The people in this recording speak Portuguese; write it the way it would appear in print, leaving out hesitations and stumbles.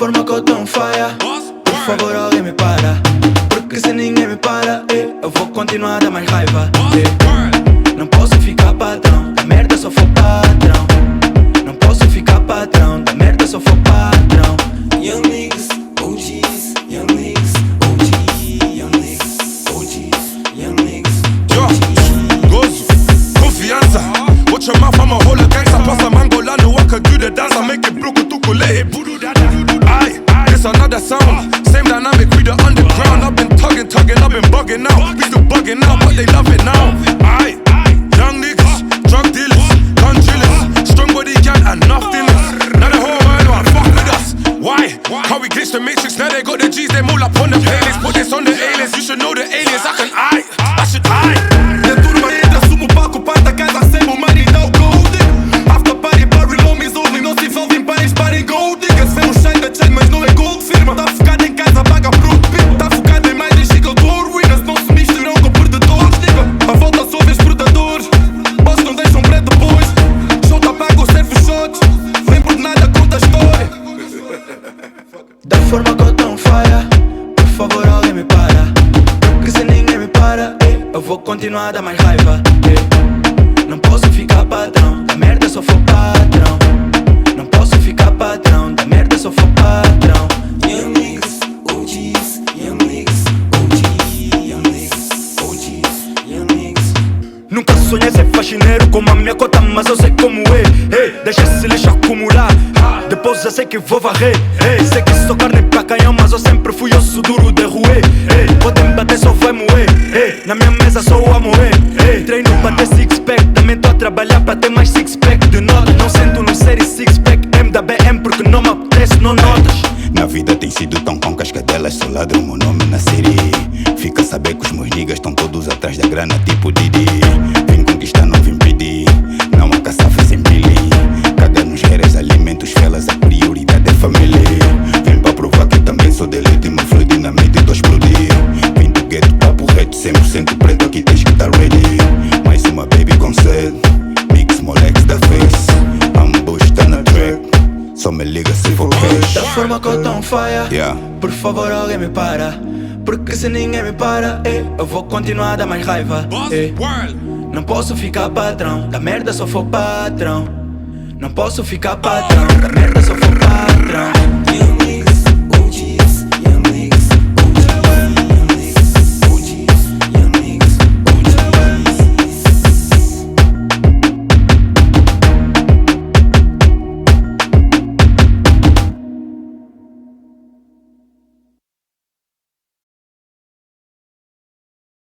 forma que eu tô on fire, por favor alguém me para. Porque se ninguém me para, eu vou continuar a dar mais raiva. Não posso ficar patrão, da merda só for patrão. Não posso ficar patrão, da merda só for patrão. Young niggas, OGs, young niggas, OGs, young niggas, OGs, young niggas, OGs. Gozo, confiança. Watch your mouth, I'm a whole gangster. Plus I'm Angolano, I can do the dance. I make it broke, tukulele, aye, it's another sound. Same dynamic, we the underground. I've been tugging, I've been bugging out. We still bugging out, but they love it now. Aye, young niggas, drug dealers, gun drillers, strong body gang and nothing else. Now the whole world want fuck with us. Why? How we glitch the matrix? Now they got the G's, they all up on the playlist. Put this on the A-list, you should know the aliens. I should. Minha turma entra, sumo o palco, parta casa, sem o money, dá o gold. After party, party, lomies only, não se envolve em pares, parem gold. Sem um shine da chain, mas não é gold. Firma, tá focado em casa, paga pro pin. Tá focado em mais, enchiga o touro. Winners não se misturam com perdedores, nigga. A volta só vês predadores. Boss não deixam bread depois. Show tá pago, serve shots. Lembro de nada, conta a história. Da forma que eu tô on fire, por favor alguém me para. Porque se ninguém me para, eu vou continuar a dar mais raiva. Não posso ficar patrão, da merda só for patrão. Não posso ficar patrão, da merda só for patrão. Young niggas, OGs, young niggas, OGs, young niggas, OGs, young niggas. Nunca sonhei ser faxineiro como a minha cota, mas eu sei como é. Hey, deixa esse lixo acumular, depois já sei que vou varrer. Hey, sei que sou carne pra canhão, mas eu sempre fui osso duro de roer. Hey, podem bater, só vai moer. Hey, na minha mesa só o a moer. Hey, treino pra ter six-pack, também tô a trabalhar pra ter mais six-pack. De nota, não sento no série six-pack M da BM porque não me apetece, não notas. Na vida tem sido tão com cascadelas, só ladro o meu nome na série. Fica a saber que os meus niggas estão todos atrás da grana tipo Didi. Vim conquistar, não vim pedir, não há caçafa sem billing. Caga nos haters, alimenta os felas, a prioridade é família. Vim pra provar que também sou delete, meu flow dinamite e tô a explodir. Vim do gueto, papo reto, 100% preto, aqui tens que tá ready. Mais uma baby com sede, mix moleques da face. Ambush tá na track, só me liga se for cash. Da forma que eu tô on fire, Yeah. por favor alguém me para. Porque se ninguém me para, eu vou continuar a dar mais raiva. Não posso ficar patrão, da merda só for patrão. Não posso ficar patrão, da merda só for patrão. Young